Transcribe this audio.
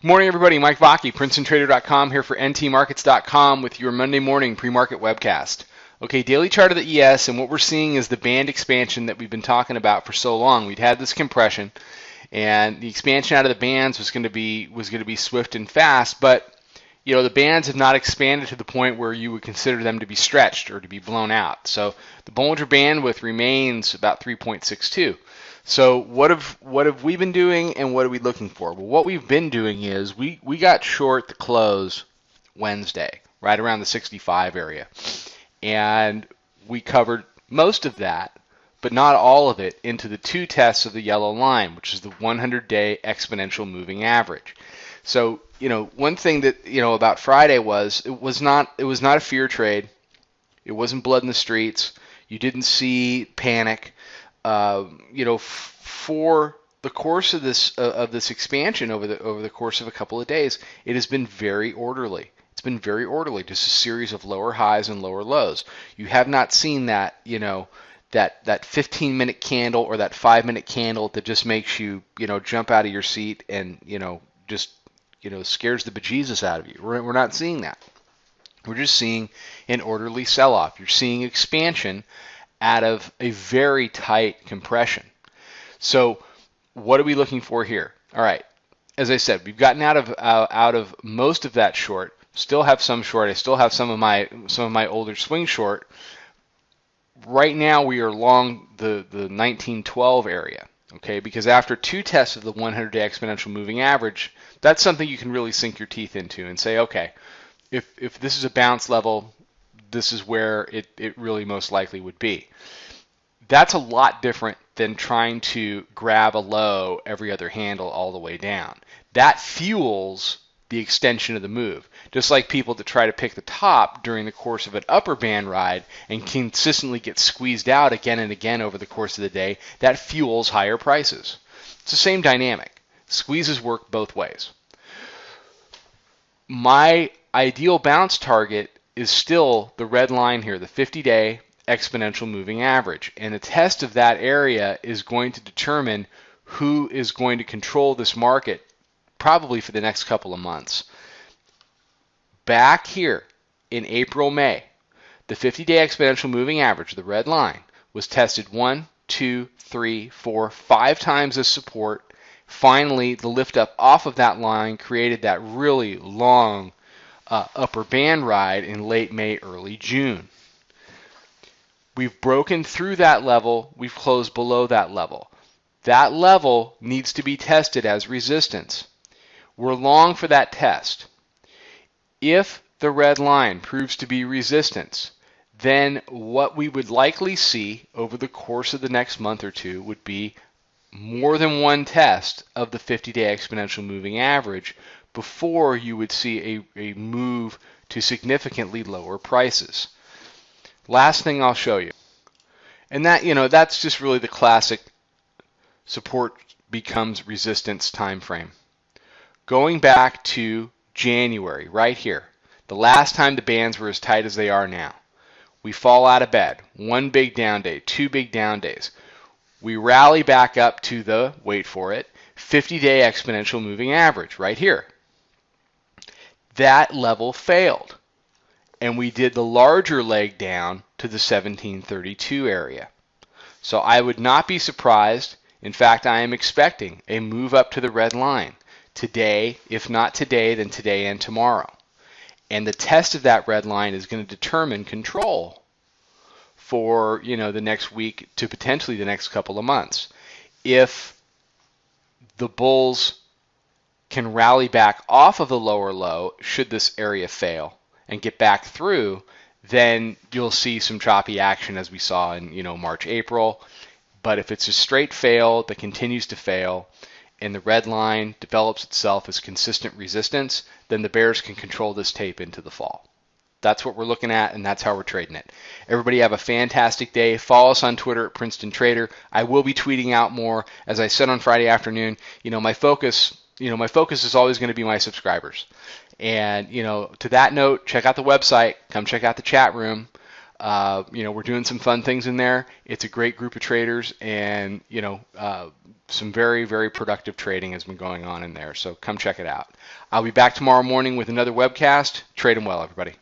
Good morning, everybody. Mike Vaki, Princetontrader.com, here for ntmarkets.com with your Monday morning pre-market webcast. Okay, daily chart of the ES, and what we're seeing is the band expansion that we've been talking about for so long. We'd had this compression, and the expansion out of the bands was going to be swift and fast, but the bands have not expanded to the point where you would consider them to be stretched or to be blown out. So the Bollinger Bandwidth remains about 3.62. So what have we been doing, and what are we looking for? Well, what we've been doing is we got short the close Wednesday, right around the 65 area, and we covered most of that, but not all of it, into the two tests of the yellow line, which is the 100-day exponential moving average. So one thing that about Friday was it was not a fear trade. It wasn't blood in the streets. You didn't see panic. For the course of this expansion over the course of a couple of days, it has been very orderly. It's been very orderly, just a series of lower highs and lower lows. You have not seen that that 15-minute candle or that 5-minute candle that just makes you jump out of your seat and just scares the bejesus out of you. We're not seeing that. We're just seeing an orderly sell-off. You're seeing expansion out of a very tight compression. So what are we looking for here? All right, as I said, we've gotten out of most of that short. Still have some short. I still have some of my older swing short. Right now we are long the 1912 area. Okay, because after two tests of the 100-day exponential moving average, that's something you can really sink your teeth into and say, okay, if this is a bounce level, this is where it really most likely would be. That's a lot different than trying to grab a low every other handle all the way down. That fuels the extension of the move. Just like people that try to pick the top during the course of an upper band ride and consistently get squeezed out again and again over the course of the day, that fuels higher prices. It's the same dynamic. Squeezes work both ways. My ideal bounce target is still the red line here, the 50-day exponential moving average. And the test of that area is going to determine who is going to control this market probably for the next couple of months. Back here in April, May, the 50-day exponential moving average, the red line, was tested 1, 2, 3, 4, 5 times as support. Finally, the lift up off of that line created that really long upper band ride in late May, early June. We've broken through that level. We've closed below that level. That level needs to be tested as resistance. We're long for that test. If the red line proves to be resistance, then what we would likely see over the course of the next month or two would be more than one test of the 50-day exponential moving average before you would see a move to significantly lower prices. Last thing I'll show you, and that's just really the classic support becomes resistance time frame. Going back to January, right here, the last time the bands were as tight as they are now, we fall out of bed. One big down day, two big down days. We rally back up to the, wait for it, 50-day exponential moving average right here. That level failed, and we did the larger leg down to the 1732 area. So I would not be surprised. In fact, I am expecting a move up to the red line today. If not today, then today and tomorrow. And the test of that red line is going to determine control for the next week to potentially the next couple of months. If the bulls can rally back off of the lower low, should this area fail, and get back through, then you'll see some choppy action as we saw in March, April. But if it's a straight fail that continues to fail, and the red line develops itself as consistent resistance, then the bears can control this tape into the fall. That's what we're looking at, and that's how we're trading it. Everybody have a fantastic day. Follow us on Twitter at Princeton Trader. I will be tweeting out more. As I said on Friday afternoon, my focus is always going to be my subscribers. And to that note, check out the website. Come check out the chat room. We're doing some fun things in there. It's a great group of traders, and some very, very productive trading has been going on in there. So come check it out. I'll be back tomorrow morning with another webcast. Trade 'em well, everybody.